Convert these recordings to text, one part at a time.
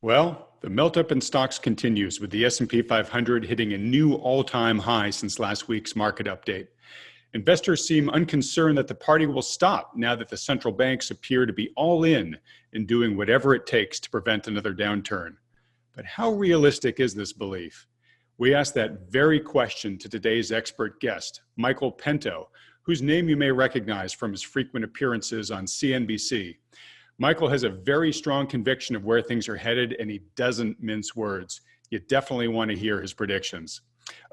Well, the melt-up in stocks continues with the S&P 500 hitting a new all-time high since last week's market update. Investors seem unconcerned that the party will stop now that the central banks appear to be all in doing whatever it takes to prevent another downturn. But how realistic is this belief? We asked that very question to today's expert guest, Michael Pento, whose name you may recognize from his frequent appearances on CNBC. Michael has a very strong conviction of where things are headed, and he doesn't mince words. You definitely want to hear his predictions.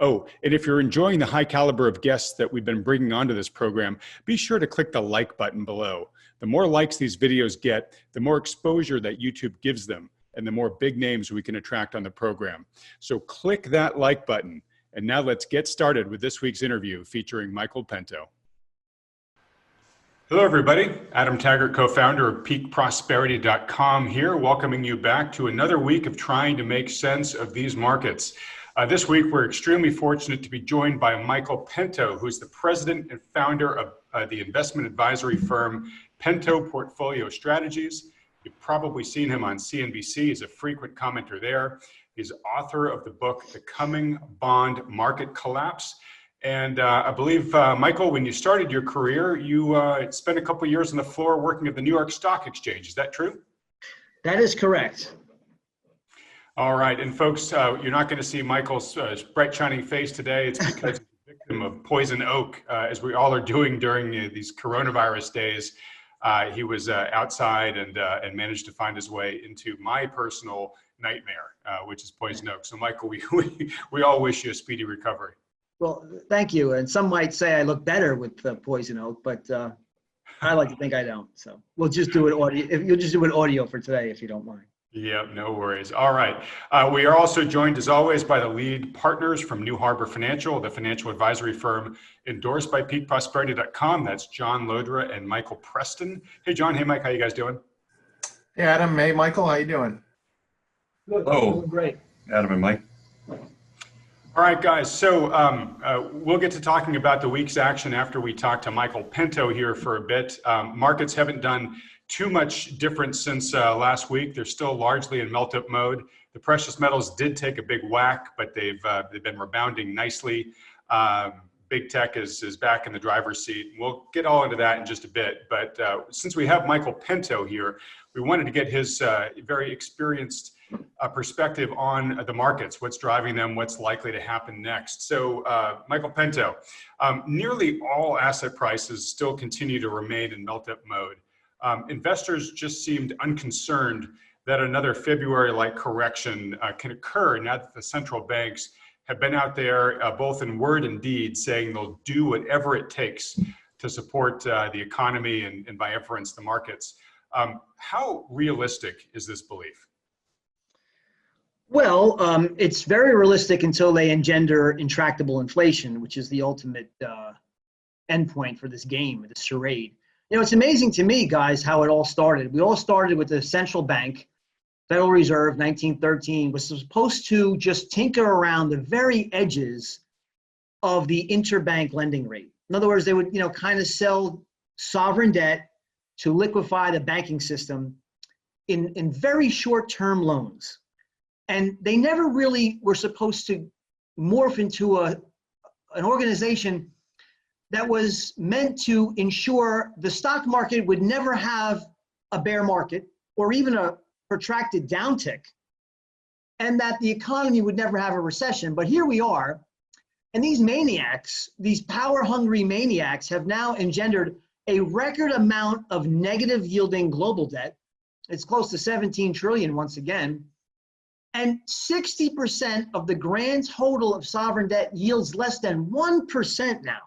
Oh, and if you're enjoying the high caliber of guests that we've been bringing onto this program, be sure to click the like button below. The more likes these videos get, the more exposure that YouTube gives them, and the more big names we can attract on the program. So click that like button. And now let's get started with this week's interview featuring Michael Pento. Hello, everybody. Adam Taggart, co-founder of peakprosperity.com here, welcoming you back to another week of trying to make sense of these markets. This week, we're extremely fortunate to be joined by Michael Pento, who's the president and founder of the investment advisory firm Pento Portfolio Strategies. You've probably seen him on CNBC. He's a frequent commenter there. He's author of the book, The Coming Bond Market Collapse. And I believe, Michael, when you started your career, you spent a couple of years on the floor working at the New York Stock Exchange. Is that true? That is correct. All right. And folks, you're not going to see Michael's bright shining face today. It's because he's a victim of poison oak, as we all are doing during these coronavirus days. He was outside and managed to find his way into my personal nightmare, which is poison oak. So, Michael, we all wish you a speedy recovery. Well, thank you. And some might say I look better with poison oak, but I like to think I don't. So we'll just do it audio. If you'll just do it audio for today, if you don't mind. Yeah, no worries. All right. We are also joined, as always, by the lead partners from New Harbor Financial, the financial advisory firm endorsed by peakprosperity.com. That's John Lodra and Michael Preston. Hey, John. Hey, Mike. How you guys doing? Hey, Adam. Hey, Michael. How you doing? Good. Oh, Doing great. Adam and Mike. All right, guys. So we'll get to talking about the week's action after we talk to Michael Pento here for a bit. Markets haven't done too much different since last week. They're still largely in melt-up mode. The precious metals did take a big whack, but they've been rebounding nicely. Big tech is back in the driver's seat. We'll get all into that in just a bit. But since we have Michael Pento here, we wanted to get his very experienced perspective on the markets, what's driving them, what's likely to happen next. So, Michael Pento, nearly all asset prices still continue to remain in melt-up mode. Investors just seemed unconcerned that another February-like correction can occur now that the central banks have been out there, both in word and deed, saying they'll do whatever it takes to support the economy and by inference, the markets. How realistic is this belief? Well, it's very realistic until they engender intractable inflation, which is the ultimate endpoint for this game, this charade. You know, it's amazing to me, guys, how it all started. We all started with the central bank, Federal Reserve, 1913, was supposed to just tinker around the very edges of the interbank lending rate. In other words, they would, kind of sell sovereign debt to liquefy the banking system in very short-term loans. And they never really were supposed to morph into an organization that was meant to ensure the stock market would never have a bear market or even a protracted downtick, and that the economy would never have a recession. But here we are, and these maniacs, these power-hungry maniacs, have now engendered a record amount of negative yielding global debt. It's close to 17 trillion once again. And 60% of the grand total of sovereign debt yields less than 1% now.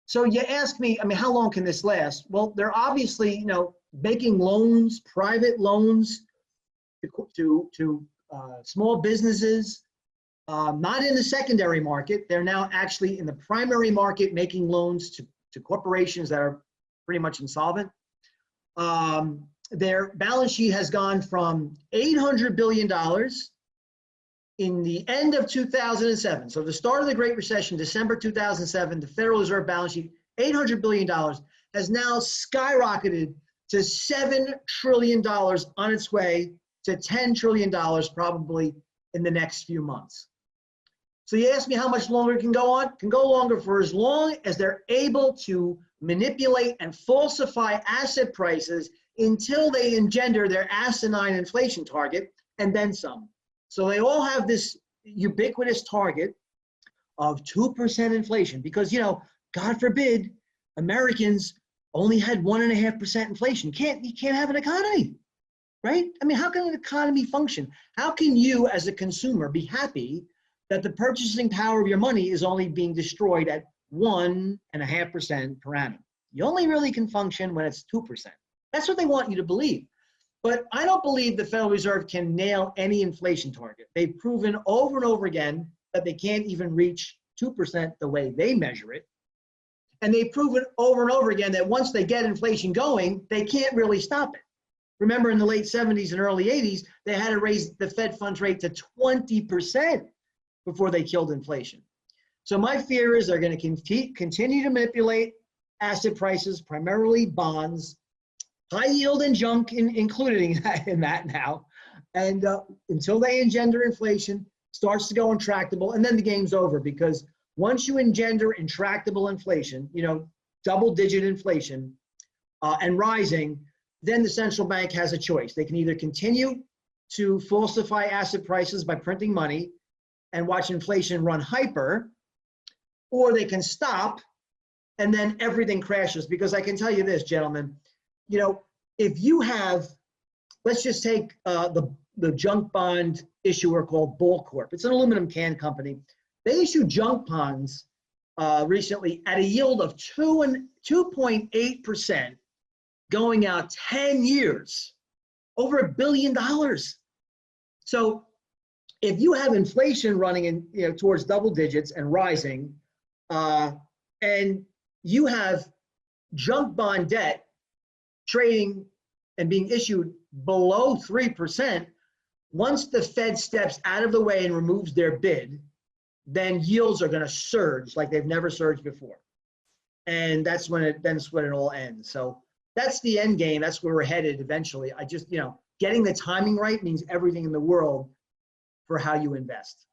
So you ask me, how long can this last? Well, they're obviously, making loans, private loans to small businesses, not in the secondary market. They're now actually in the primary market making loans to corporations that are pretty much insolvent. Their balance sheet has gone from $800 billion in the end of 2007. So the start of the Great Recession, December 2007, the Federal Reserve balance sheet, $800 billion, has now skyrocketed to $7 trillion on its way to $10 trillion probably in the next few months. So you ask me how much longer it can go on? It can go longer for as long as they're able to manipulate and falsify asset prices until they engender their asinine inflation target and then some. So they all have this ubiquitous target of 2% inflation because, God forbid, Americans only had 1.5% inflation. You can't have an economy, right? I mean, how can an economy function? How can you as a consumer be happy that the purchasing power of your money is only being destroyed at 1.5% per annum? You only really can function when it's 2%. That's what they want you to believe. But I don't believe the Federal Reserve can nail any inflation target. They've proven over and over again that they can't even reach 2% the way they measure it. And they've proven over and over again that once they get inflation going, they can't really stop it. Remember in the late 70s and early 80s, they had to raise the Fed funds rate to 20% before they killed inflation. So my fear is they're going to continue to manipulate asset prices, primarily bonds, high yield and junk included in that now, and until they engender inflation, starts to go intractable, and then the game's over because once you engender intractable inflation, double-digit inflation and rising, then the central bank has a choice. They can either continue to falsify asset prices by printing money and watch inflation run hyper, or they can stop and then everything crashes. Because I can tell you this, gentlemen, if you have, let's just take the junk bond issuer called Bull Corp. It's an aluminum can company. They issued junk bonds recently at a yield of 2.8%, going out 10 years, over $1 billion. So if you have inflation running in towards double digits and rising, and you have junk bond debt trading and being issued below 3%, once the Fed steps out of the way and removes their bid, then yields are going to surge like they've never surged before. And that's when it all ends. So that's the end game. That's where we're headed eventually. I just, getting the timing right means everything in the world for how you invest.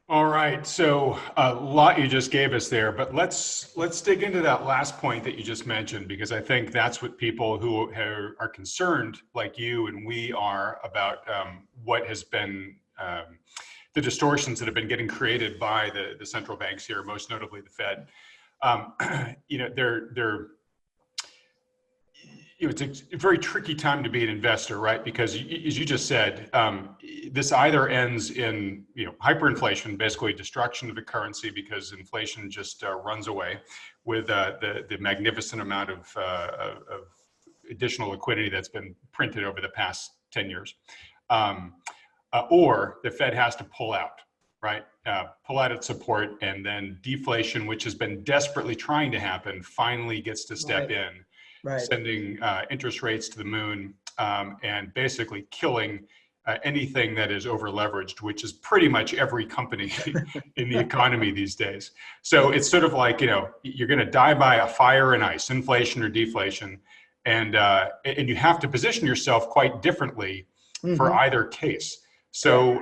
All right, so a lot you just gave us there, but let's dig into that last point that you just mentioned, because I think that's what people who are concerned, like you and we are, about what has been the distortions that have been getting created by the central banks here, most notably the Fed. It's a very tricky time to be an investor, right? Because as you just said, this either ends in hyperinflation, basically destruction of the currency because inflation just runs away with the magnificent amount of additional liquidity that's been printed over the past 10 years. Or the Fed has to pull out, right? Pull out its support, and then deflation, which has been desperately trying to happen, finally gets to step in. Right. Sending interest rates to the moon and basically killing anything that is over leveraged, which is pretty much every company in the economy these days. So it's sort of like, you're going to die by a fire and ice, inflation or deflation. And you have to position yourself quite differently for either case. So,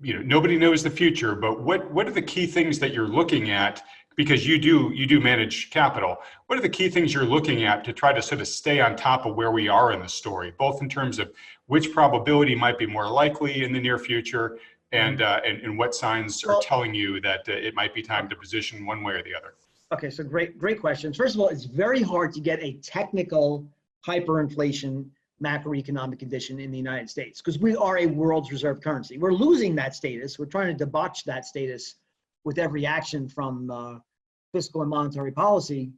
nobody knows the future, but what are the key things that you're looking at? Because you do manage capital. What are the key things you're looking at to try to sort of stay on top of where we are in the story, both in terms of which probability might be more likely in the near future, and what signs are telling you that it might be time to position one way or the other? Okay, so great questions. First of all, it's very hard to get a technical hyperinflation macroeconomic condition in the United States because we are a world's reserve currency. We're losing that status. We're trying to debauch that status with every action from fiscal and monetary policy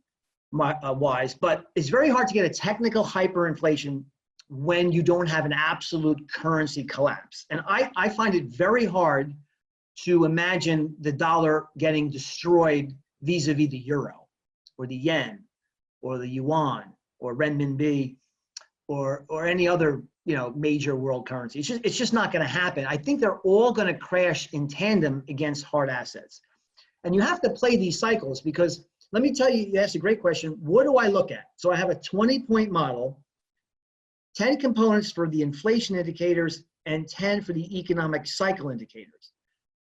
wise, but it's very hard to get a technical hyperinflation when you don't have an absolute currency collapse. And I find it very hard to imagine the dollar getting destroyed vis-a-vis the euro or the yen or the yuan or renminbi or any other major world currency. It's just not going to happen. I think they're all going to crash in tandem against hard assets. And you have to play these cycles because let me tell you, you asked a great question. What do I look at? So I have a 20-point model 10 components for the inflation indicators, and 10 for the economic cycle indicators.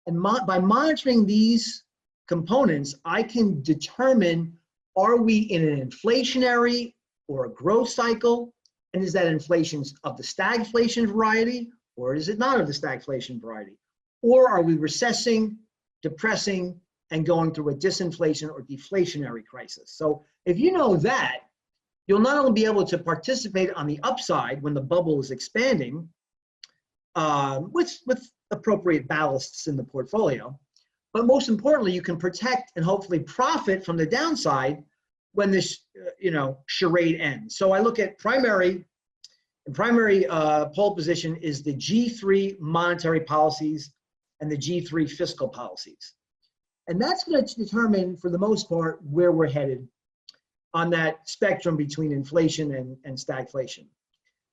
And by monitoring these components, I can determine, are we in an inflationary or a growth cycle? And is that inflation of the stagflation variety, or is it not of the stagflation variety? Or are we recessing, depressing, and going through a disinflation or deflationary crisis? So if you know that, you'll not only be able to participate on the upside when the bubble is expanding, with appropriate ballasts in the portfolio, but most importantly, you can protect and hopefully profit from the downside when this, charade ends. So I look at primary pole position is the G3 monetary policies and the G3 fiscal policies. And that's going to determine, for the most part, where we're headed on that spectrum between inflation and stagflation.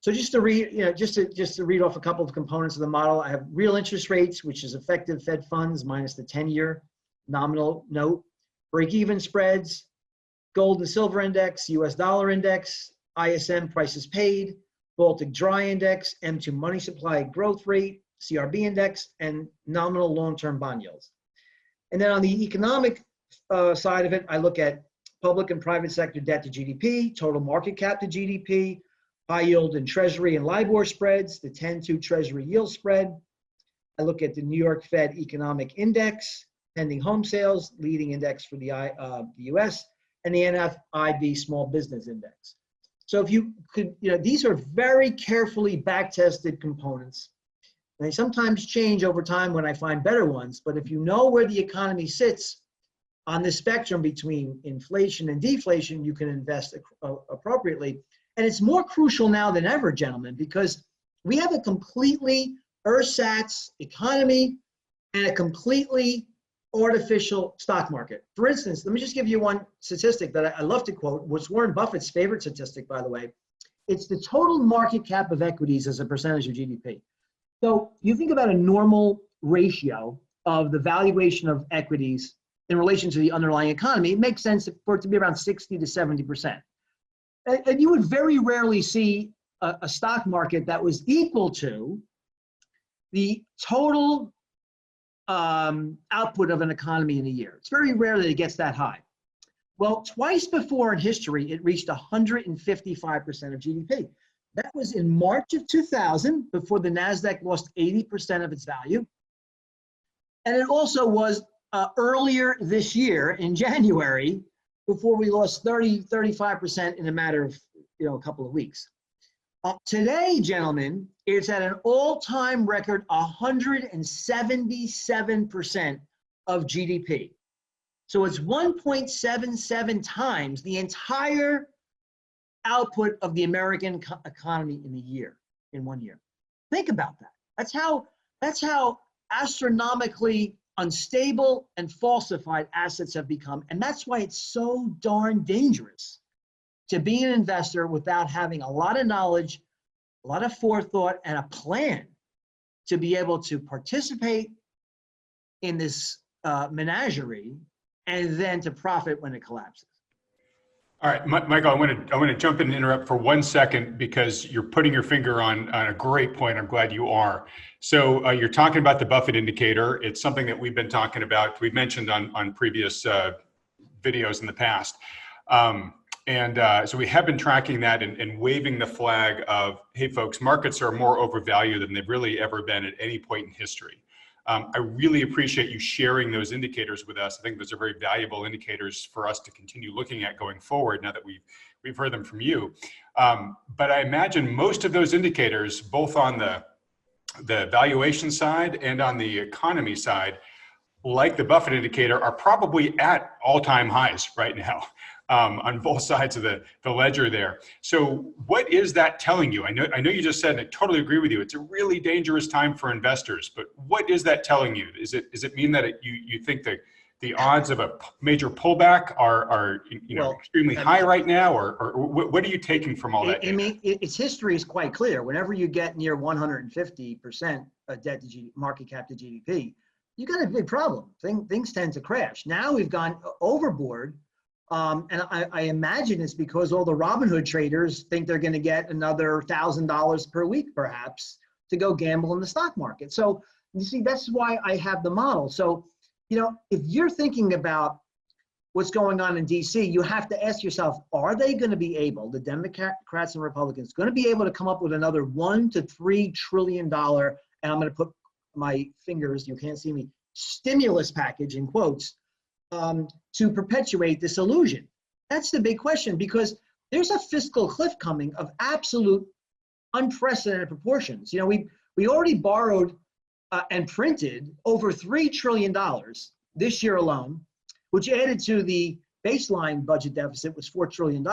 So just to read, just to read off a couple of components of the model, I have real interest rates, which is effective Fed funds minus the 10-year nominal note, break-even spreads, gold and silver index, US dollar index, ISM prices paid, Baltic dry index, M2 money supply growth rate, CRB index, and nominal long-term bond yields. And then on the economic side of it, I look at public and private sector debt to GDP, total market cap to GDP, high yield and treasury and LIBOR spreads, the 10-2 treasury yield spread. I look at the New York Fed economic index, pending home sales, leading index for the US, and the NFIB small business index. So if you could, these are very carefully back-tested components. And they sometimes change over time when I find better ones, but if you know where the economy sits on the spectrum between inflation and deflation, you can invest appropriately. And it's more crucial now than ever, gentlemen, because we have a completely ersatz economy and a completely artificial stock market. For instance, let me just give you one statistic that I love to quote, what's Warren Buffett's favorite statistic, by the way. It's the total market cap of equities as a percentage of GDP. So you think about a normal ratio of the valuation of equities in relation to the underlying economy, it makes sense for it to be around 60 to 70%. And you would very rarely see a stock market that was equal to the total output of an economy in a year. It's very rare that it gets that high. Well, twice before in history, it reached 155% of GDP. That was in March of 2000, before the NASDAQ lost 80% of its value. And it also was earlier this year in January, before we lost 35% in a matter of a couple of weeks. Today, gentlemen, it's at an all-time record 177% of GDP. So it's 1.77 times the entire output of the American economy in in 1 year. Think about that. That's how astronomically unstable and falsified assets have become. And that's why it's so darn dangerous to be an investor without having a lot of knowledge, a lot of forethought, and a plan to be able to participate in this menagerie and then to profit when it collapses. All right, Michael, I want to jump in and interrupt for 1 second because you're putting your finger on a great point. I'm glad you are. So you're talking about the Buffett indicator. It's something that we've been talking about. We've mentioned on previous videos in the past. So we have been tracking that and waving the flag of, hey, folks, markets are more overvalued than they've really ever been at any point in history. I really appreciate you sharing those indicators with us. I think those are very valuable indicators for us to continue looking at going forward now that we've heard them from you. But I imagine most of those indicators, both on the valuation side and on the economy side, like the Buffett indicator, are probably at all-time highs right now on both sides of the ledger there. So what is that telling you? I know you just said, and I totally agree with you, it's a really dangerous time for investors, but what is that telling you? Does it mean that you think that the odds of a major pullback are extremely high right now, or what are you taking from all that? Its history is quite clear. Whenever you get near 150% of debt to market cap to GDP, you got a big problem. Things tend to crash. Now we've gone overboard And I imagine it's because all the Robinhood traders think they're going to get another $1,000 per week, perhaps, to go gamble in the stock market. So you see, that's why I have the model. So, if you're thinking about what's going on in DC, you have to ask yourself, are they going to be able, the Democrats and Republicans, going to be able to come up with another $1 to $3 trillion, and I'm going to put my fingers, you can't see me, stimulus package in quotes, to perpetuate this illusion? That's the big question, because there's a fiscal cliff coming of absolute unprecedented proportions. We already borrowed and printed over $3 trillion this year alone, which added to the baseline budget deficit was $4 trillion.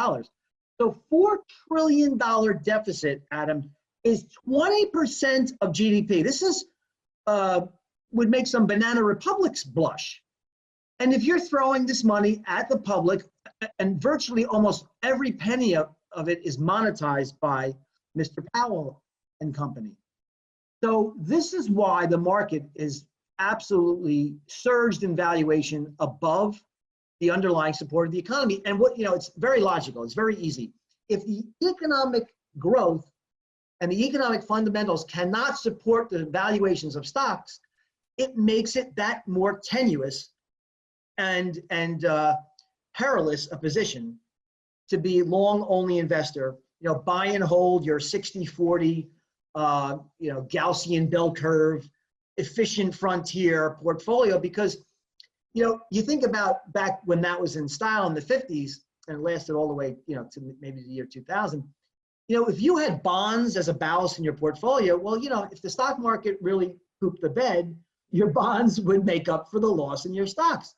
So $4 trillion deficit, Adam, is 20% of GDP. This is would make some banana republics blush. And if you're throwing this money at the public, and virtually almost every penny of it is monetized by Mr. Powell and company. So this is why the market is absolutely surged in valuation above the underlying support of the economy. And it's very logical. It's very easy. If the economic growth and the economic fundamentals cannot support the valuations of stocks, it makes it that more tenuous and perilous a position to be long-only investor. Buy and hold your 60-40, Gaussian bell curve, efficient frontier portfolio, because you think about back when that was in style in the 50s and it lasted all the way to maybe the year 2000. If you had bonds as a ballast in your portfolio, well, if the stock market really pooped the bed, your bonds would make up for the loss in your stocks.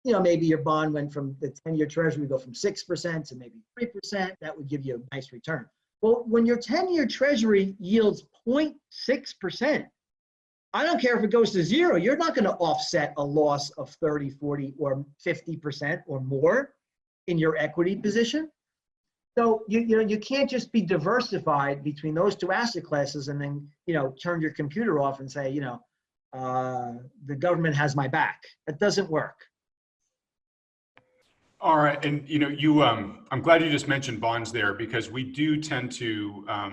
Maybe your bond went from the 10-year treasury go from 6% to maybe 3%. That would give you a nice return. Well, when your 10-year treasury yields 0.6%, I don't care if it goes to zero, you're not going to offset a loss of 30, 40, or 50% or more in your equity position. So you can't just be diversified between those two asset classes and then turn your computer off and say the government has my back. That doesn't work. All right, and I'm glad you just mentioned bonds there, because we do tend to, I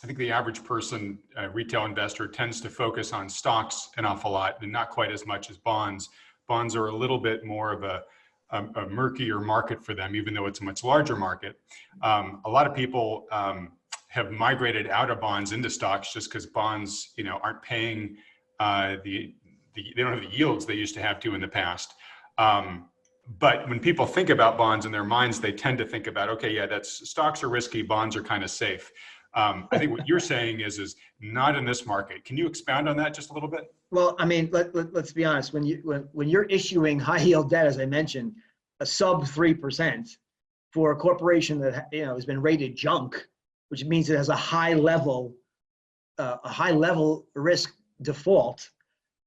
think the average person, retail investor, tends to focus on stocks an awful lot and not quite as much as bonds. Bonds are a little bit more of a murkier market for them, even though it's a much larger market. A lot of people have migrated out of bonds into stocks just because bonds, aren't paying they don't have the yields they used to have in the past. But when people think about bonds in their minds, they tend to think about, okay, yeah, that's stocks are risky, bonds are kind of safe. I think what you're saying is not in this market. Can you expound on that just a little bit? Well, I mean, let's be honest. When you're issuing high yield debt, as I mentioned, a sub 3% for a corporation that has been rated junk, which means it has a high level risk default,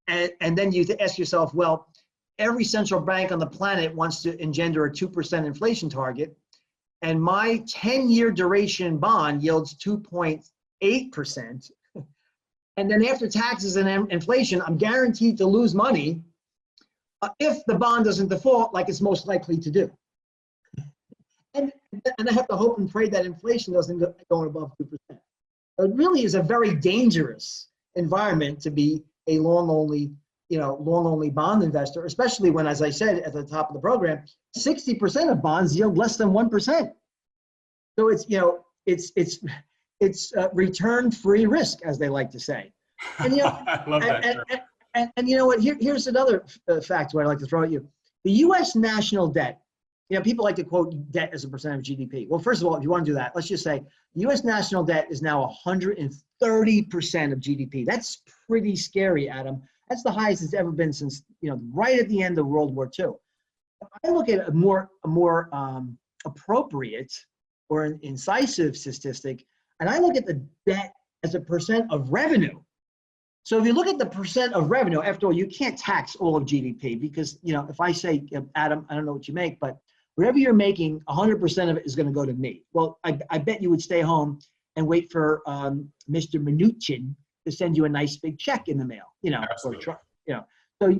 and then you ask yourself, well, every central bank on the planet wants to engender a 2% inflation target, and my 10-year duration bond yields 2.8%. And then after taxes and inflation, I'm guaranteed to lose money if the bond doesn't default like it's most likely to do. And I have to hope and pray that inflation doesn't go above 2%. So it really is a very dangerous environment to be a long-only bond investor, especially when, as I said at the top of the program, 60% of bonds yield less than 1%. So it's return-free risk, as they like to say. And I love that. And you know what? Here's another factor I'd like to throw at you. The U.S. national debt. People like to quote debt as a percent of GDP. Well, first of all, if you want to do that, let's just say the U.S. national debt is now 130% of GDP. That's pretty scary, Adam. That's the highest it's ever been since right at the end of World War II. I look at a more appropriate or an incisive statistic, and I look at the debt as a percent of revenue. So if you look at the percent of revenue, after all, you can't tax all of GDP because, if I say, Adam, I don't know what you make, but whatever you're making, 100% of it is going to go to me. Well, I bet you would stay home and wait for Mr. Mnuchin to send you a nice big check in the mail, Absolutely.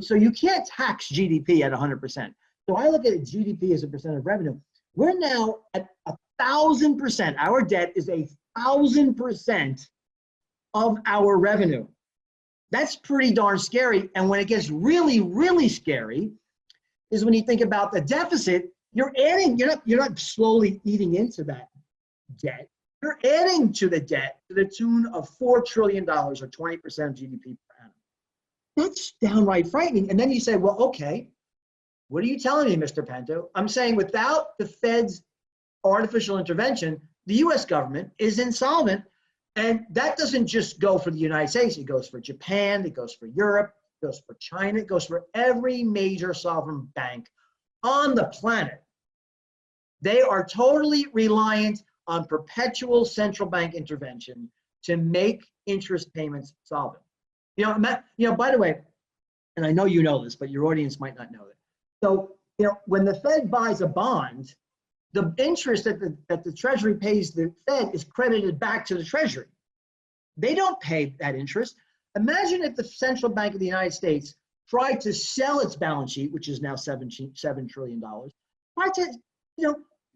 So you can't tax GDP at 100%. So I look at GDP as a percent of revenue. We're now at 1,000%. Our debt is 1,000% of our revenue. That's pretty darn scary. And when it gets really, really scary is when you think about the deficit, you're not slowly eating into that debt. You're adding to the debt to the tune of $4 trillion or 20% of GDP per annum. That's downright frightening. And then you say, well, okay, what are you telling me, Mr. Pento? I'm saying without the Fed's artificial intervention, the US government is insolvent. And that doesn't just go for the United States. It goes for Japan, it goes for Europe, it goes for China, it goes for every major sovereign bank on the planet. They are totally reliant on perpetual central bank intervention to make interest payments solvent. By the way, and I know you know this, but your audience might not know it. So, when the Fed buys a bond, the interest that the Treasury pays the Fed is credited back to the Treasury. They don't pay that interest. Imagine if the Central Bank of the United States tried to sell its balance sheet, which is now $7 trillion, tried to,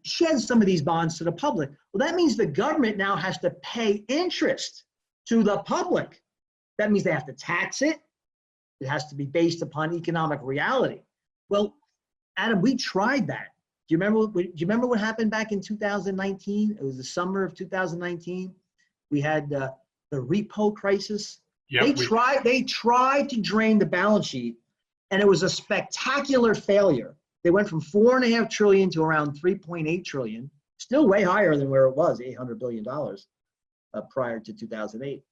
shed some of these bonds to the public. Well, that means the government now has to pay interest to the public. That means they have to tax it. It has to be based upon economic reality. Well, Adam, we tried that. Do you remember what happened back in 2019? It was the summer of 2019. We had the Repo Crisis. Yep, they tried to drain the balance sheet, and it was a spectacular failure. They went from $4.5 trillion to around $3.8 trillion, still way higher than where it was, $800 billion prior to 2008.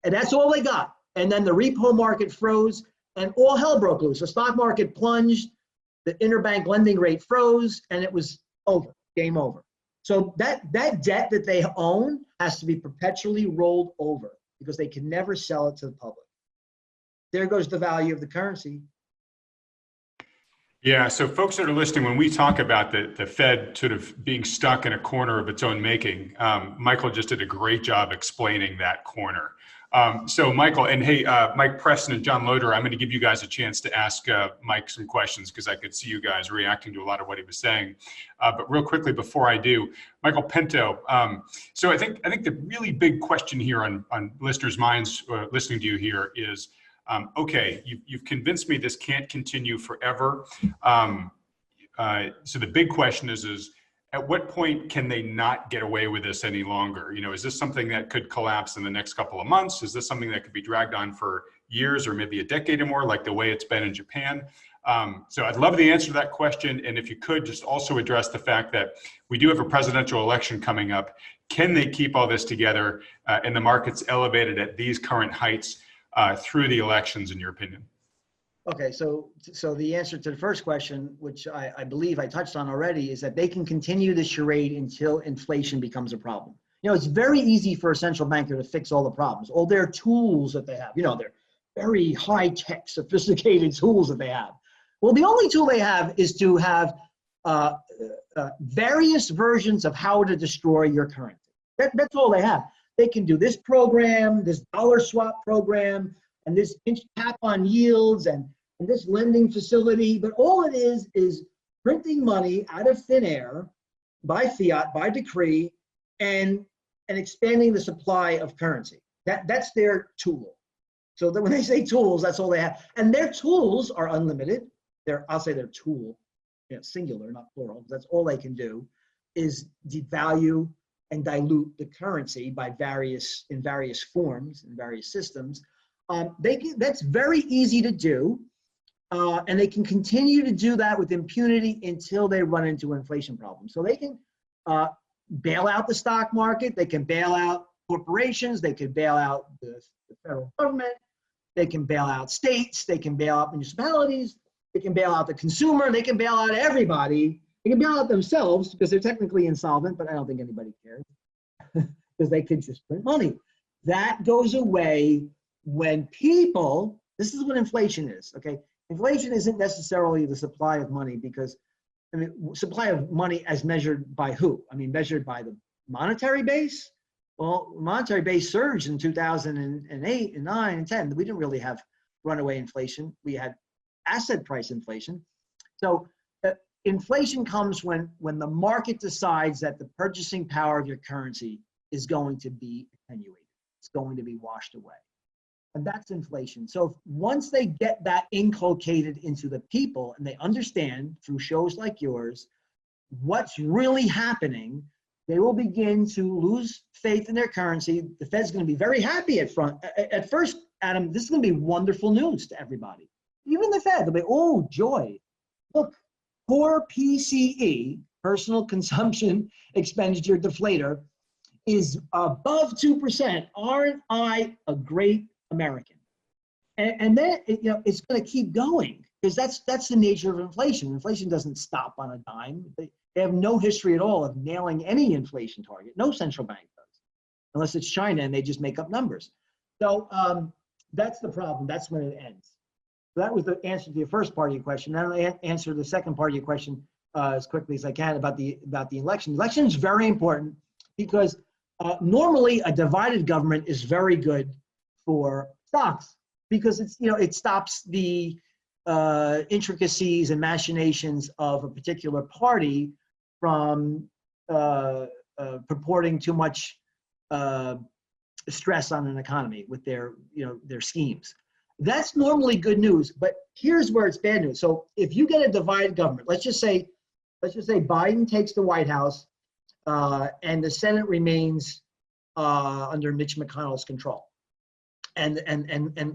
And that's all they got. And then the repo market froze, and all hell broke loose. The stock market plunged, the interbank lending rate froze, and it was over, game over. So that debt that they own has to be perpetually rolled over because they can never sell it to the public. There goes the value of the currency. Yeah, so folks that are listening, when we talk about the Fed sort of being stuck in a corner of its own making, Michael just did a great job explaining that corner. So Michael, and hey, Mike Preston and John Loder, I'm going to give you guys a chance to ask Mike some questions because I could see you guys reacting to a lot of what he was saying. But real quickly before I do, Michael Pento. So I think the really big question here on listeners' minds listening to you here is, okay, you've convinced me this can't continue forever. So the big question is at what point can they not get away with this any longer? Is this something that could collapse in the next couple of months? Is this something that could be dragged on for years or maybe a decade or more, like the way it's been in Japan? So I'd love the answer to that question. And if you could just also address the fact that we do have a presidential election coming up. Can they keep all this together and the markets elevated at these current heights through the elections, in your opinion? Okay, so the answer to the first question, which I believe I touched on already, is that they can continue the charade until inflation becomes a problem. It's very easy for a central banker to fix all the problems. All their tools that they have, they're very high-tech, sophisticated tools that they have. Well, the only tool they have is to have various versions of how to destroy your currency. That's all they have. They can do this program, this dollar swap program, and this cap on yields and this lending facility, but all it is printing money out of thin air by fiat, by decree, and expanding the supply of currency. That's their tool. So that when they say tools, that's all they have. And their tools are unlimited. I'll say their tool, singular, not plural. That's all they can do is devalue and dilute the currency in various forms, in various systems. That's very easy to do, and they can continue to do that with impunity until they run into inflation problems. So they can bail out the stock market, they can bail out corporations, they can bail out the federal government, they can bail out states, they can bail out municipalities, they can bail out the consumer, they can bail out everybody. They can bail out themselves because they're technically insolvent, but I don't think anybody cares because they can just print money. That goes away when people, this is what inflation is, okay? Inflation isn't necessarily the supply of money because, supply of money as measured by who? Measured by the monetary base? Well, monetary base surged in 2008 and 9 and 10. We didn't really have runaway inflation. We had asset price inflation. So inflation comes when the market decides that the purchasing power of your currency is going to be attenuated. It's going to be washed away. And that's inflation. So once they get that inculcated into the people and they understand through shows like yours what's really happening, they will begin to lose faith in their currency. The Fed's going to be very happy at first, Adam, this is going to be wonderful news to everybody. Even the Fed, they'll be, oh, joy. Look, core PCE, personal consumption expenditure deflator, is above 2%. Aren't I a great American? And then it's going to keep going, because that's the nature of inflation. Inflation doesn't stop on a dime. They have no history at all of nailing any inflation target. No central bank does, unless it's China and they just make up numbers. So that's the problem. That's when it ends. So that was the answer to your first part of your question. Now I'll answer the second part of your question as quickly as I can about the election. Election is very important because normally a divided government is very good for stocks, because it stops the intricacies and machinations of a particular party from purporting too much stress on an economy with their schemes. That's normally good news, but here's where it's bad news. So if you get a divided government, let's just say Biden takes the White House and the Senate remains under Mitch McConnell's control, and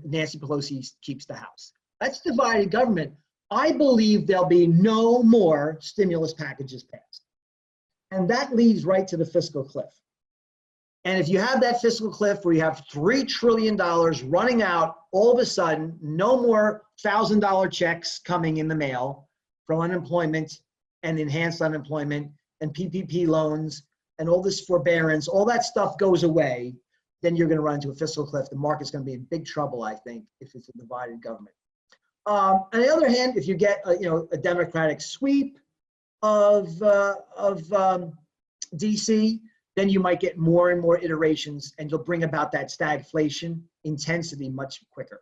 Nancy Pelosi keeps the House. That's divided government. I believe there'll be no more stimulus packages passed. And that leads right to the fiscal cliff. And if you have that fiscal cliff where you have $3 trillion running out all of a sudden, no more $1,000 checks coming in the mail from unemployment and enhanced unemployment and PPP loans and all this forbearance, all that stuff goes away, then you're going to run into a fiscal cliff. The market's going to be in big trouble, I think, if it's a divided government. On the other hand, if you get a Democratic sweep of DC, then you might get more and more iterations, and you'll bring about that stagflation intensity much quicker.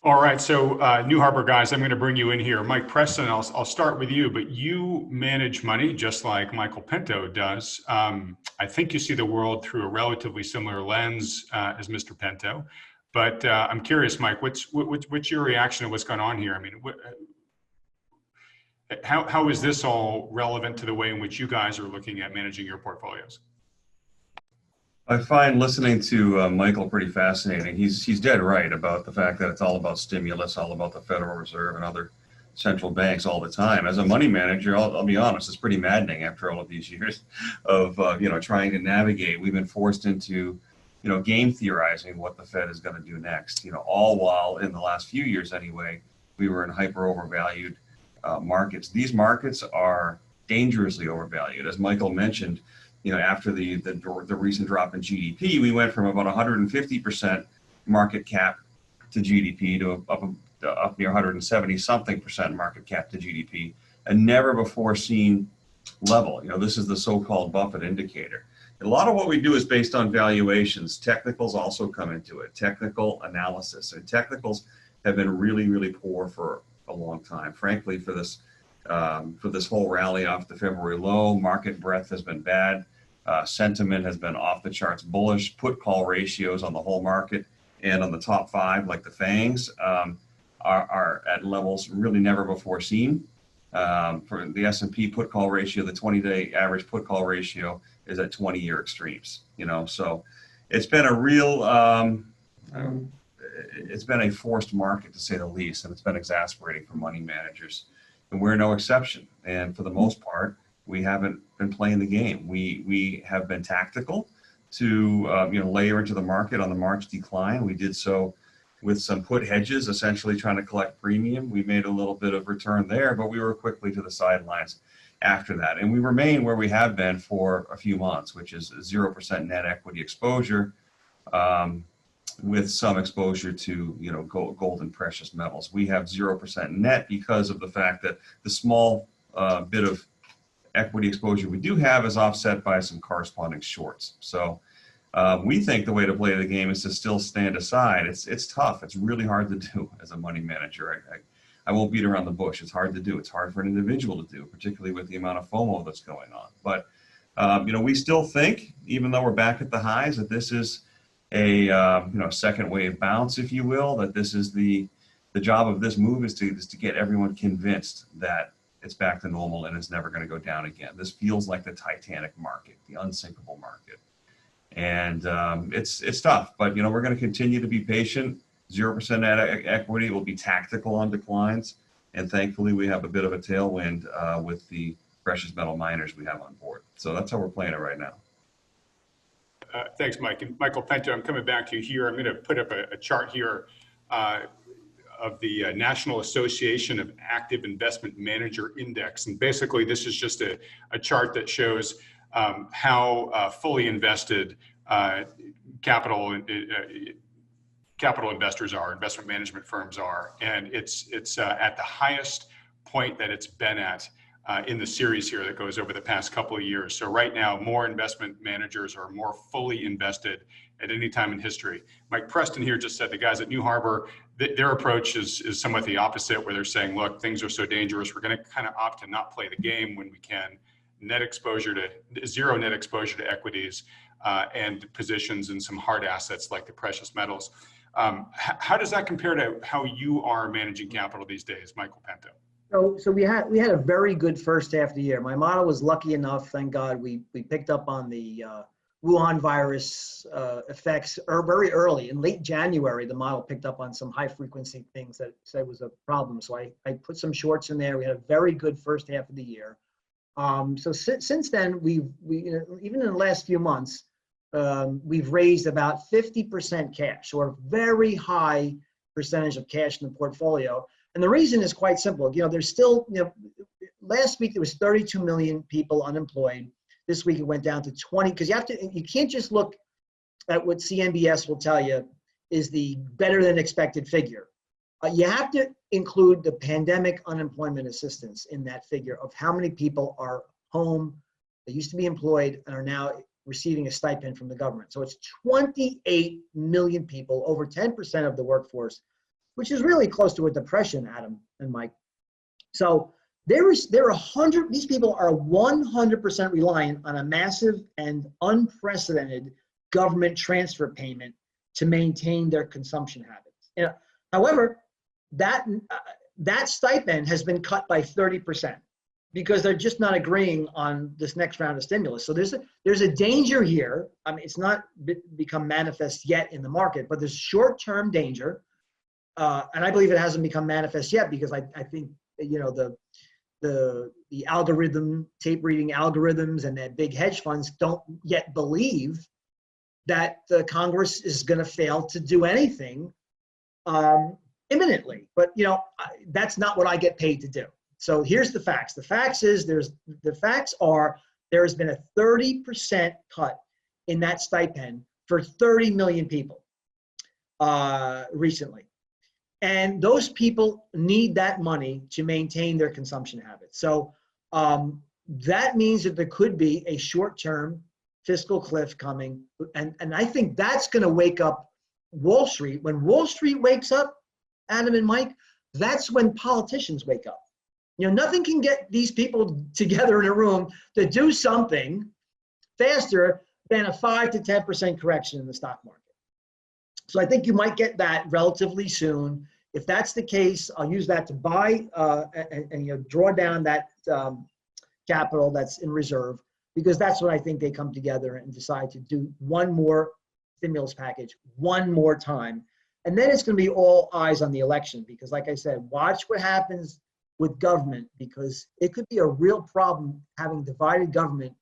All right, so New Harbor guys, I'm going to bring you in here. Mike Preston, I'll start with you, but you manage money just like Michael Pento does. I think you see the world through a relatively similar lens as Mr. Pento, but I'm curious, Mike, what's your reaction to what's going on here? I mean, how is this all relevant to the way in which you guys are looking at managing your portfolios? I find listening to Michael pretty fascinating. He's dead right about the fact that it's all about stimulus, all about the Federal Reserve and other central banks all the time. As a money manager, I'll be honest, it's pretty maddening after all of these years of trying to navigate. We've been forced into game theorizing what the Fed is going to do next. All while in the last few years anyway, we were in hyper overvalued markets. These markets are dangerously overvalued, as Michael mentioned. After the recent drop in GDP, we went from about 150% market cap to GDP to up near 170 something percent market cap to GDP, a never before seen level. This is the so-called Buffett indicator. And a lot of what we do is based on valuations. Technicals also come into it. Technical analysis, and technicals have been really, really poor for a long time. Frankly, for this whole rally off the February low, market breadth has been bad. Sentiment has been off the charts bullish. Put call ratios on the whole market and on the top five, like the FANGs, are at levels really never before seen. For the S&P put call ratio, the 20-day average put call ratio is at 20-year extremes. So it's been a real, it's been a forced market to say the least, and it's been exasperating for money managers. And we're no exception. And for the most part, we haven't been playing the game. We have been tactical to layer into the market on the March decline. We did so with some put hedges, essentially trying to collect premium. We made a little bit of return there, but we were quickly to the sidelines after that. And we remain where we have been for a few months, which is 0% net equity exposure, with some exposure to gold and precious metals. We have 0% net because of the fact that the small bit of equity exposure we do have is offset by some corresponding shorts. So we think the way to play the game is to still stand aside. It's tough. It's really hard to do as a money manager. I won't beat around the bush. It's hard to do. It's hard for an individual to do, particularly with the amount of FOMO that's going on. But we still think, even though we're back at the highs, that this is a second wave bounce, if you will. That this is the job of this move is to get everyone convinced that it's back to normal and it's never going to go down again. This feels like the Titanic market, the unsinkable market, and it's tough. But we're going to continue to be patient. 0% equity will be tactical on declines, and thankfully we have a bit of a tailwind with the precious metal miners we have on board. So that's how we're playing it right now. Thanks, Mike. And Michael Pento, I'm coming back to you here. I'm going to put up a chart here of the National Association of Active Investment Manager Index. And basically, this is just a chart that shows how fully invested capital investors are, investment management firms are. And it's at the highest point that it's been at in the series here that goes over the past couple of years. So right now, more investment managers are more fully invested at any time in history. Mike Preston here just said the guys at New Harbor, their approach is somewhat the opposite, where they're saying, look, things are so dangerous, we're going to kind of opt to not play the game when we can. Zero net exposure to equities and positions in some hard assets like the precious metals. How does that compare to how you are managing capital these days, Michael Pento? So we had a very good first half of the year. My model was lucky enough, thank God, we picked up on the Wuhan virus effects very early. In late January, the model picked up on some high frequency things that said was a problem. So I put some shorts in there. We had a very good first half of the year. So since then, we even in the last few months, we've raised about 50% cash, or a very high percentage of cash in the portfolio. And the reason is quite simple. There's still, last week there was 32 million people unemployed. This week it went down to 20, because you can't just look at what CNBS will tell you is the better than expected figure. You have to include the pandemic unemployment assistance in that figure of how many people are home, they used to be employed, and are now receiving a stipend from the government. So it's 28 million people, over 10% of the workforce, which is really close to a depression, Adam and Mike. So these people are 100% reliant on a massive and unprecedented government transfer payment to maintain their consumption habits. However, that stipend has been cut by 30% because they're just not agreeing on this next round of stimulus. So there's a danger here. I mean, it's not become manifest yet in the market, but there's short-term danger. And I believe it hasn't become manifest yet because I think the tape reading algorithms and the big hedge funds don't yet believe that the Congress is going to fail to do anything imminently. But that's not what I get paid to do. So here's the facts. The facts are there has been a 30% cut in that stipend for 30 million people recently. And those people need that money to maintain their consumption habits. So that means that there could be a short-term fiscal cliff coming. And I think that's going to wake up Wall Street. When Wall Street wakes up, Adam and Mike, that's when politicians wake up. Nothing can get these people together in a room to do something faster than a 5 to 10% correction in the stock market. So I think you might get that relatively soon. If that's the case, I'll use that to buy and draw down that capital that's in reserve, because that's what I think they come together and decide to do one more stimulus package one more time. And then it's going to be all eyes on the election, because like I said, watch what happens with government, because it could be a real problem having divided government,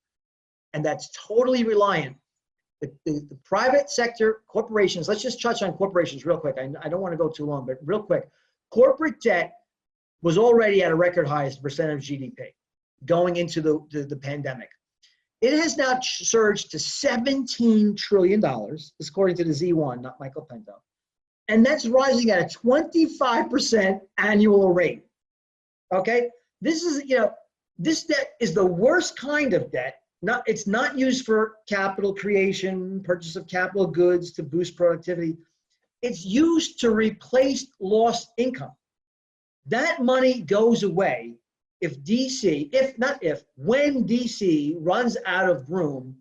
and that's totally reliant. The private sector, corporations, let's just touch on corporations real quick. I don't want to go too long, but real quick. Corporate debt was already at a record high as a percent of GDP going into the pandemic. It has now surged to $17 trillion, according to the Z1, not Michael Pento. And that's rising at a 25% annual rate. Okay? This is, this debt is the worst kind of debt. It's not used for capital creation, purchase of capital goods to boost productivity. It's used to replace lost income. That money goes away if DC, when DC runs out of room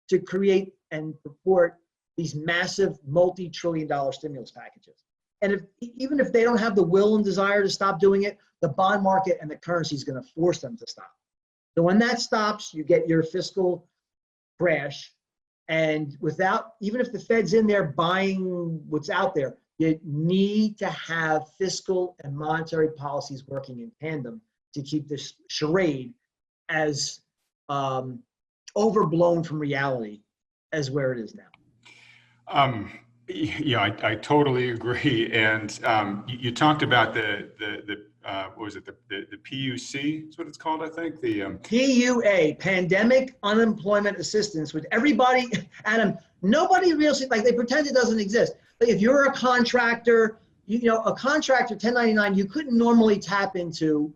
to create and purport these massive multi-trillion-dollar stimulus packages. And even if they don't have the will and desire to stop doing it, the bond market and the currency is going to force them to stop. So when that stops, you get your fiscal crash. And even if the Fed's in there buying what's out there, you need to have fiscal and monetary policies working in tandem to keep this charade as overblown from reality as where it is now. Yeah, I totally agree. And you talked about the what was it, the PUC is what it's called, I think. The PUA, Pandemic Unemployment Assistance, which everybody, Adam, nobody really, like they pretend it doesn't exist. Like if you're a contractor, a contractor 1099, you couldn't normally tap into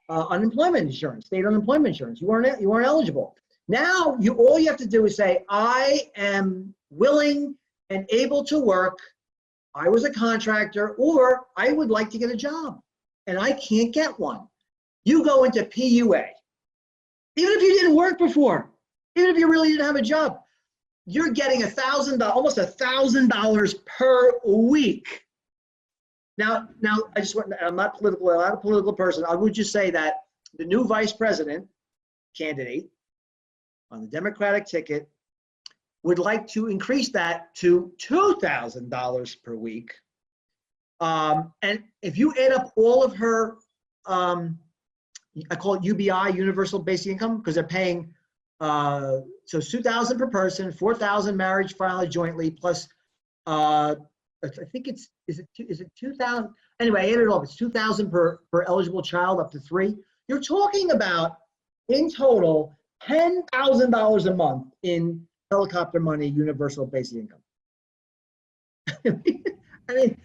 unemployment insurance, state unemployment insurance. You weren't eligible. Now all you have to do is say, I am willing and able to work. I was a contractor, or I would like to get a job and I can't get one. You go into PUA. Even if you didn't work before, even if you really didn't have a job, you're getting almost $1,000 per week. Now, I'm not a political person. I would just say that the new vice president candidate on the Democratic ticket would like to increase that to $2,000 per week. And if you add up all of her, I call it UBI, Universal Basic Income, because they're paying, so it's $2,000 per person, $4,000 marriage filed jointly, plus I think is it 2,000? Anyway, I added it all. It's 2,000 per eligible child up to 3. You're talking about in total $10,000 a month in helicopter money, universal basic income. I mean,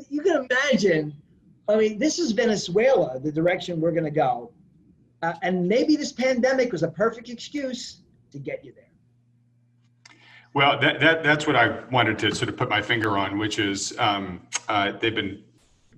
you can imagine. I mean, this is Venezuela, the direction we're going to go, and maybe this pandemic was a perfect excuse to get you there. Well, that's what I wanted to sort of put my finger on, which is they've been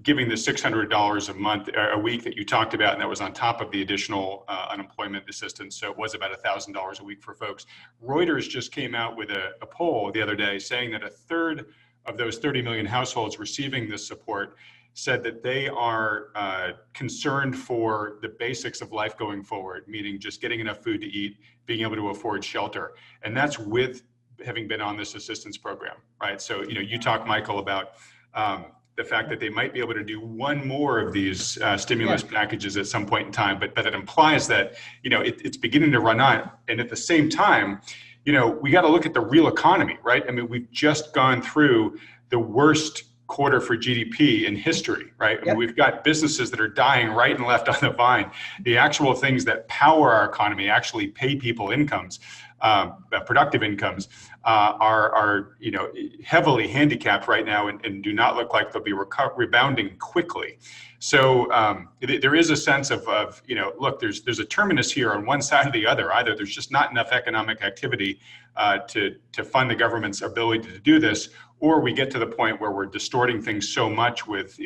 giving the $600 a week that you talked about, and that was on top of the additional unemployment assistance. So it was about $1,000 a week for folks. Reuters just came out with a poll the other day saying that a third of those 30 million households receiving this support said that they are concerned for the basics of life going forward, meaning just getting enough food to eat, being able to afford shelter. And that's with having been on this assistance program, right? So, you talk, Michael, about the fact that they might be able to do one more of these stimulus packages at some point in time, but it implies that, it's beginning to run out. And at the same time, we got to look at the real economy, right? I mean, we've just gone through the worst quarter for GDP in history, right? I mean, we've got businesses that are dying right and left on the vine. The actual things that power our economy, actually pay people incomes, productive incomes, are heavily handicapped right now and do not look like they'll be rebounding quickly. So there is a sense of look, there's a terminus here on one side or the other. Either there's just not enough economic activity to fund the government's ability to do this, or we get to the point where we're distorting things so much with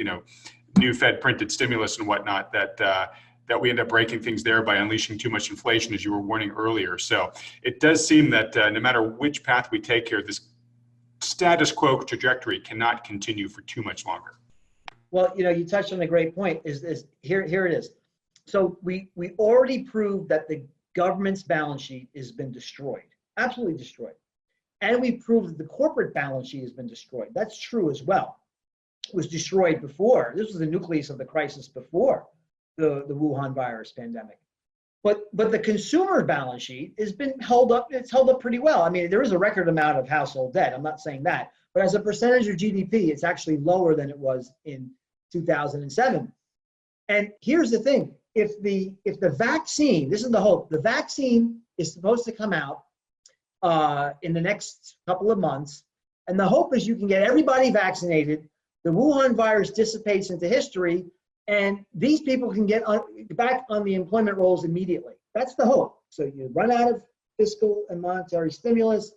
new Fed printed stimulus and whatnot that we end up breaking things there by unleashing too much inflation, as you were warning earlier. So it does seem that no matter which path we take here, this status quo trajectory cannot continue for too much longer. Well, you touched on a great point. Is here it is. So we already proved that the government's balance sheet has been destroyed, absolutely destroyed. And we proved that the corporate balance sheet has been destroyed. That's true as well. It was destroyed before. This was the nucleus of the crisis before the Wuhan virus pandemic. But the consumer balance sheet has been held up. It's held up pretty well. I mean, there is a record amount of household debt. I'm not saying that. But as a percentage of GDP, it's actually lower than it was in 2007. And here's the thing. If the vaccine, this is the hope, the vaccine is supposed to come out in the next couple of months. And the hope is you can get everybody vaccinated. The Wuhan virus dissipates into history, and these people can get back on the employment rolls immediately. That's the hope. So you run out of fiscal and monetary stimulus,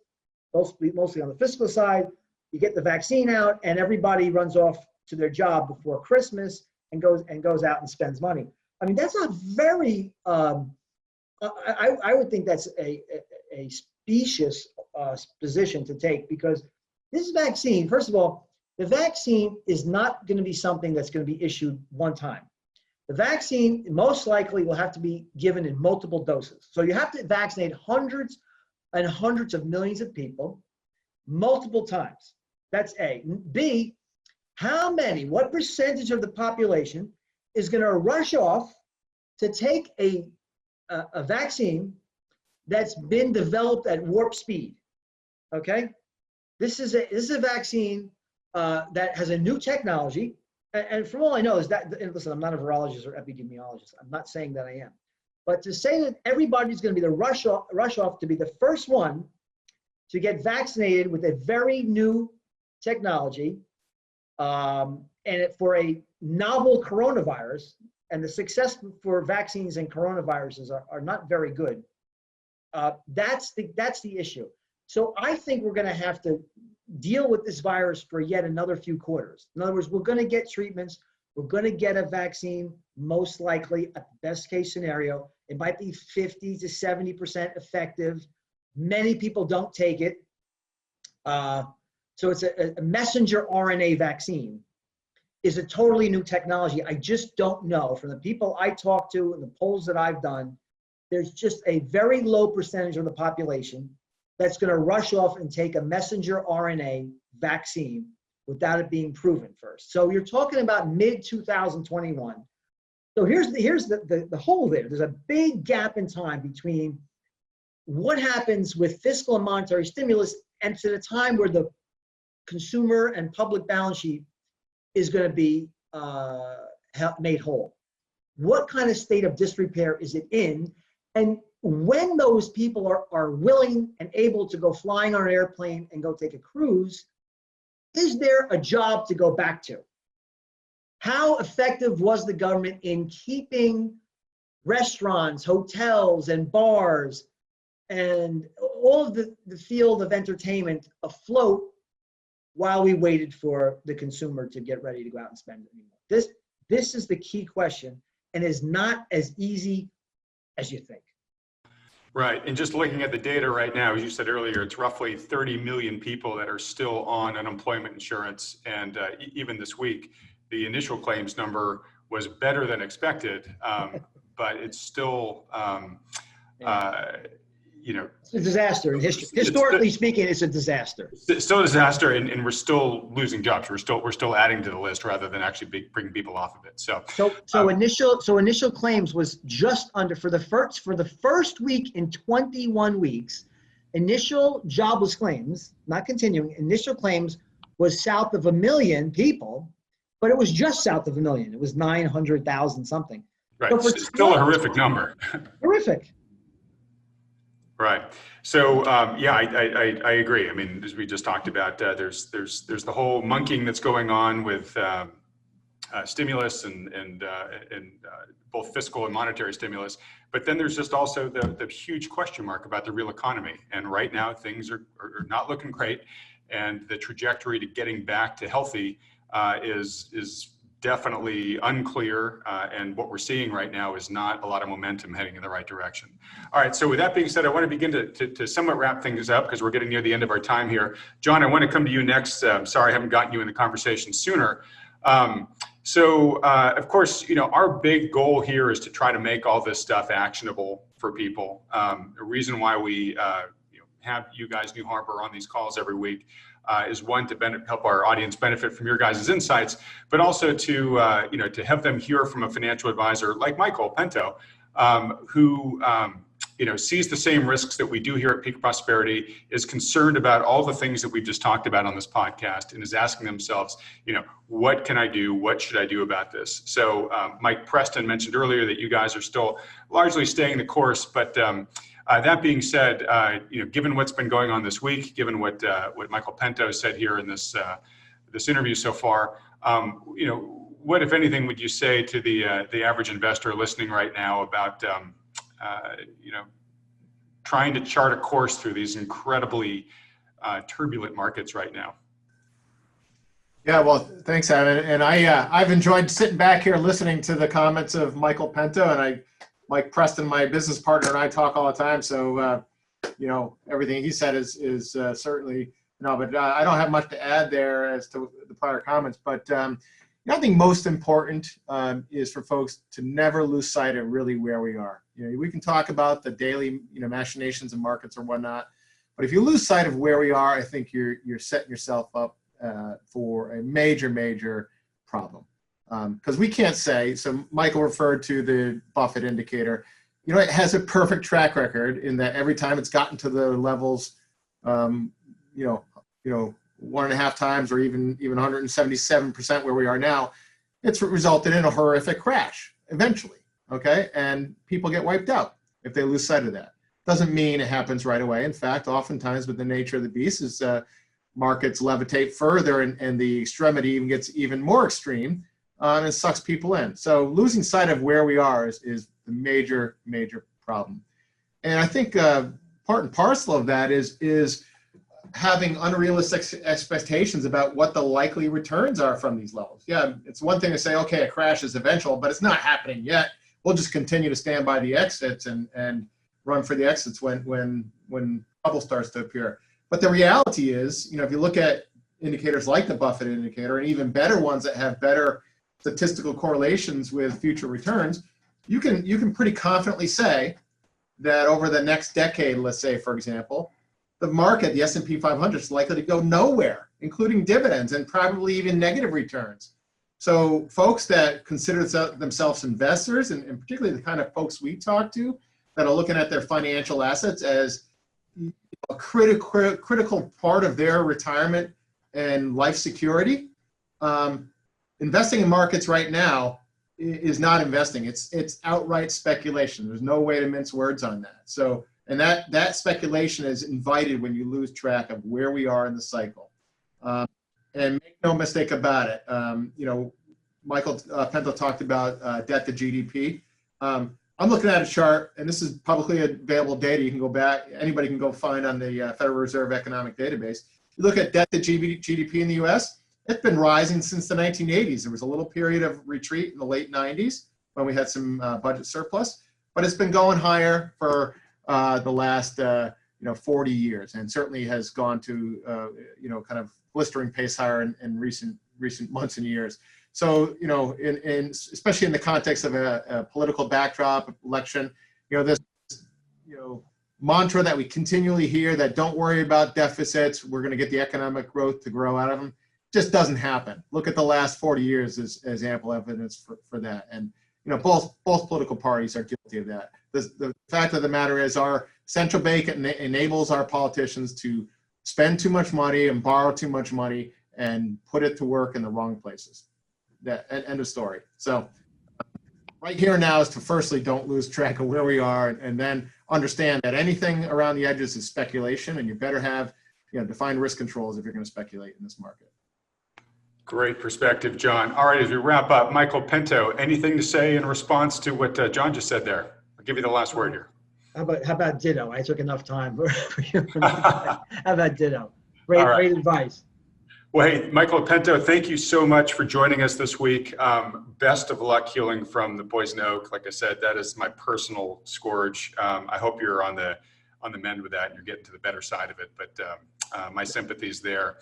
mostly on the fiscal side. You get the vaccine out, and everybody runs off to their job before Christmas, goes out and spends money. I mean, that's not very. I would think that's a specious position to take, because this vaccine, first of all, the vaccine is not going to be something that's going to be issued one time. The vaccine most likely will have to be given in multiple doses. So you have to vaccinate hundreds and hundreds of millions of people multiple times. That's A. B, what percentage of the population is going to rush off to take a vaccine that's been developed at warp speed? Okay, this is a vaccine that has a new technology, and from all I know is that, and listen, I'm not a virologist or epidemiologist. I'm not saying that I am, but to say that everybody's going to be the rush off to be the first one to get vaccinated with a very new technology, and for a novel coronavirus, and the success for vaccines and coronaviruses are not very good. That's the issue. So I think we're going to have to deal with this virus for yet another few quarters. In other words, we're going to get treatments. We're going to get a vaccine, most likely, at the best case scenario. It might be 50 to 70% effective. Many people don't take it. So it's a messenger RNA vaccine is a totally new technology. I just don't know. From the people I talk to and the polls that I've done, there's just a very low percentage of the population that's going to rush off and take a messenger RNA vaccine without it being proven first. So you're talking about mid-2021. So here's the hole there. There's a big gap in time between what happens with fiscal and monetary stimulus and to the time where the consumer and public balance sheet is going to be made whole. What kind of state of disrepair is it in? And when those people are willing and able to go flying on an airplane and go take a cruise, is there a job to go back to? How effective was the government in keeping restaurants, hotels, and bars, and all of the field of entertainment afloat while we waited for the consumer to get ready to go out and spend it anymore? This is the key question, and is not as easy as you think. Right, and just looking at the data right now, as you said earlier, it's roughly 30 million people that are still on unemployment insurance, and even this week, the initial claims number was better than expected, but it's still, it's a disaster. Historically speaking, it's a disaster. It's still a disaster, and we're still losing jobs. We're still adding to the list rather than actually bringing people off of it. So initial claims was just under for the first week in 21 weeks. Initial jobless claims, not continuing. Initial claims was south of 1 million people, but it was just south of 1 million. It was 900,000 something. Right, so it's still a horrific number. Horrific. Right. So I agree. I mean, as we just talked about, there's the whole monkeying that's going on with stimulus and both fiscal and monetary stimulus. But then there's just also the huge question mark about the real economy. And right now things are not looking great, and the trajectory to getting back to healthy is definitely unclear, and what we're seeing right now is not a lot of momentum heading in the right direction. All right, so with that being said, I want to begin to somewhat wrap things up because we're getting near the end of our time here. John, I want to come to you next. Sorry I haven't gotten you in the conversation sooner. Of course, our big goal here is to try to make all this stuff actionable for people. The reason why we have you guys, New Harbor, on these calls every week is one, to help our audience benefit from your guys' insights, but also to have them hear from a financial advisor like Michael Pento, who sees the same risks that we do here at Peak Prosperity, is concerned about all the things that we've just talked about on this podcast, and is asking themselves, what can I do? What should I do about this? So Mike Preston mentioned earlier that you guys are still largely staying the course, but that being said, given what's been going on this week, given what Michael Pento said here in this interview so far, what, if anything, would you say to the average investor listening right now about trying to chart a course through these incredibly turbulent markets right now? Yeah, well, thanks, Adam. And I've enjoyed sitting back here listening to the comments of Michael Pento, and Mike Preston, my business partner, and I talk all the time. So, everything he said is certainly, but I don't have much to add there as to the prior comments. But I think most important is for folks to never lose sight of really where we are. We can talk about the daily, machinations of markets or whatnot, but if you lose sight of where we are, I think you're setting yourself up for a major problem. Because we can't say, so Michael referred to the Buffett indicator, it has a perfect track record in that every time it's gotten to the levels, 1.5 times or even 177% where we are now, it's resulted in a horrific crash eventually, okay? And people get wiped out if they lose sight of that. Doesn't mean it happens right away. In fact, oftentimes with the nature of the beast is markets levitate further and the extremity even gets even more extreme and it sucks people in. So losing sight of where we are is the major problem. And I think part and parcel of that is having unrealistic expectations about what the likely returns are from these levels. Yeah, it's one thing to say, okay, a crash is eventual, but it's not happening yet. We'll just continue to stand by the exits and run for the exits when trouble starts to appear. But the reality is, if you look at indicators like the Buffett indicator and even better ones that have better statistical correlations with future returns, you can pretty confidently say that over the next decade, let's say, for example, the market, the S&P 500 is likely to go nowhere, including dividends and probably even negative returns. So folks that consider themselves investors, and particularly the kind of folks we talk to that are looking at their financial assets as a critical part of their retirement and life security, investing in markets right now is not investing. It's outright speculation. There's no way to mince words on that. So, and that speculation is invited when you lose track of where we are in the cycle. And make no mistake about it. Michael Pento talked about debt to GDP. I'm looking at a chart, and this is publicly available data. You can go back, anybody can go find on the Federal Reserve Economic Database. You look at debt to GDP in the US, it's been rising since the 1980s. There was a little period of retreat in the late 90s when we had some budget surplus, but it's been going higher for the last 40 years, and certainly has gone to kind of blistering pace higher in recent months and years. So especially in the context of a political backdrop, election, this mantra that we continually hear that don't worry about deficits, we're going to get the economic growth to grow out of them, just doesn't happen. Look at the last 40 years as ample evidence for that. And both political parties are guilty of that. The fact of the matter is our central bank enables our politicians to spend too much money and borrow too much money and put it to work in the wrong places. That end of story. So right here now is to firstly don't lose track of where we are, and then understand that anything around the edges is speculation, and you better have defined risk controls if you're going to speculate in this market. Great perspective, John. All right, as we wrap up, Michael Pento, anything to say in response to what John just said there? I'll give you the last word here. How about ditto? I took enough time for you. How about ditto? Great advice. Well, hey, Michael Pento, thank you so much for joining us this week. Best of luck healing from the poison oak. Like I said, that is my personal scourge. I hope you're on the mend with that and you're getting to the better side of it. But my sympathies there.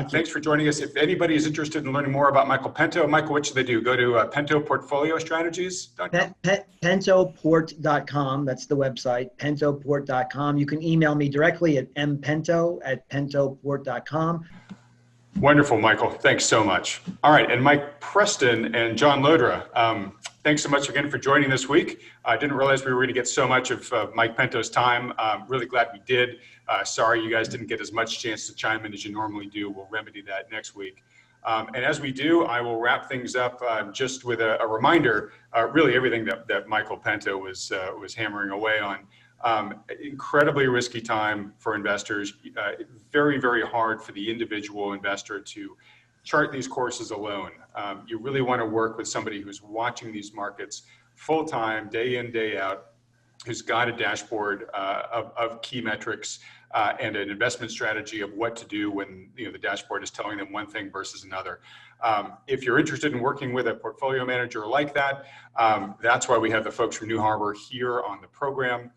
Thanks for joining us. If anybody is interested in learning more about Michael Pento, Michael, what should they do? Go to pentoportfoliostrategies.com. Pentoport.com. That's the website, pentoport.com. You can email me directly at mpento@pentoport.com. Wonderful, Michael. Thanks so much. All right, and Mike Preston and John Lodra, thanks so much again for joining this week. I didn't realize we were going to get so much of Mike Pento's time. Really glad we did. Sorry you guys didn't get as much chance to chime in as you normally do. We'll remedy that next week. And as we do, I will wrap things up just with a reminder, really everything that Michael Pento was hammering away on. Incredibly risky time for investors, very, very hard for the individual investor to chart these courses alone. You really want to work with somebody who's watching these markets full time, day in, day out, who's got a dashboard of key metrics and an investment strategy of what to do when the dashboard is telling them one thing versus another. If you're interested in working with a portfolio manager like that, that's why we have the folks from New Harbor here on the program.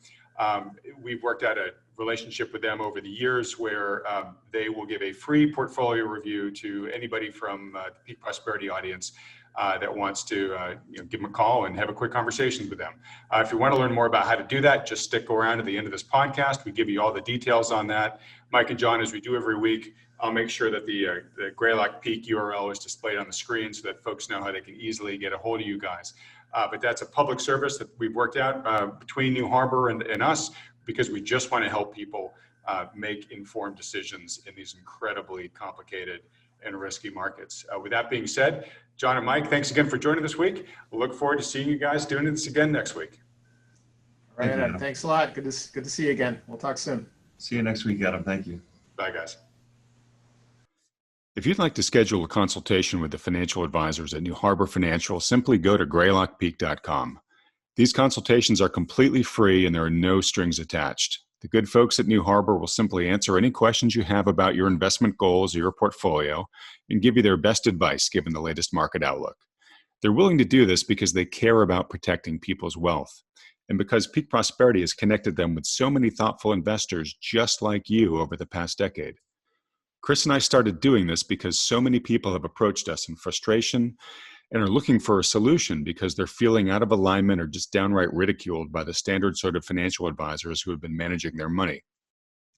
We've worked out a relationship with them over the years where they will give a free portfolio review to anybody from the Peak Prosperity audience that wants to give them a call and have a quick conversation with them. If you want to learn more about how to do that, just stick around to the end of this podcast. We give you all the details on that. Mike and John, as we do every week, I'll make sure that the Greylock Peak URL is displayed on the screen so that folks know how they can easily get a hold of you guys. But that's a public service that we've worked out between New Harbor and us, because we just want to help people make informed decisions in these incredibly complicated and risky markets. With that being said, John and Mike, thanks again for joining this week. We'll look forward to seeing you guys doing this again next week. All right, Adam. Thanks a lot. Good to see you again. We'll talk soon. See you next week, Adam. Thank you. Bye, guys. If you'd like to schedule a consultation with the financial advisors at New Harbor Financial, simply go to greylockpeak.com. These consultations are completely free and there are no strings attached. The good folks at New Harbor will simply answer any questions you have about your investment goals or your portfolio and give you their best advice given the latest market outlook. They're willing to do this because they care about protecting people's wealth and because Peak Prosperity has connected them with so many thoughtful investors just like you over the past decade. Chris and I started doing this because so many people have approached us in frustration and are looking for a solution because they're feeling out of alignment or just downright ridiculed by the standard sort of financial advisors who have been managing their money.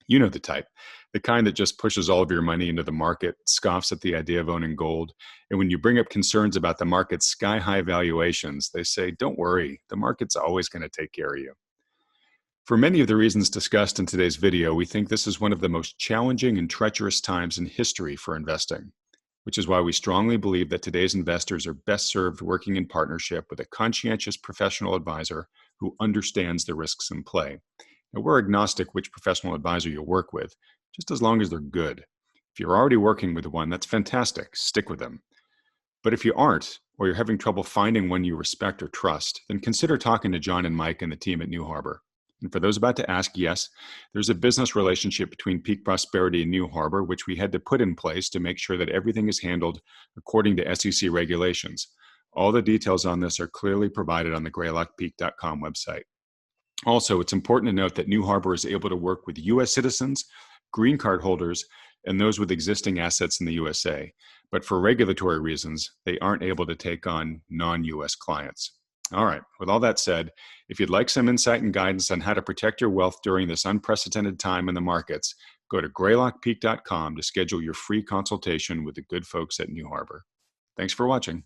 You know the type, the kind that just pushes all of your money into the market, scoffs at the idea of owning gold, and when you bring up concerns about the market's sky-high valuations, they say, don't worry, the market's always going to take care of you. For many of the reasons discussed in today's video, we think this is one of the most challenging and treacherous times in history for investing, which is why we strongly believe that today's investors are best served working in partnership with a conscientious professional advisor who understands the risks in play. Now, we're agnostic which professional advisor you'll work with, just as long as they're good. If you're already working with one, that's fantastic. Stick with them. But if you aren't, or you're having trouble finding one you respect or trust, then consider talking to John and Mike and the team at New Harbor. And for those about to ask, yes, there's a business relationship between Peak Prosperity and New Harbor, which we had to put in place to make sure that everything is handled according to SEC regulations. All the details on this are clearly provided on the greylockpeak.com website. Also, it's important to note that New Harbor is able to work with U.S. citizens, green card holders, and those with existing assets in the USA. But for regulatory reasons, they aren't able to take on non-U.S. clients. All right, with all that said, if you'd like some insight and guidance on how to protect your wealth during this unprecedented time in the markets, go to greylockpeak.com to schedule your free consultation with the good folks at New Harbor. Thanks for watching.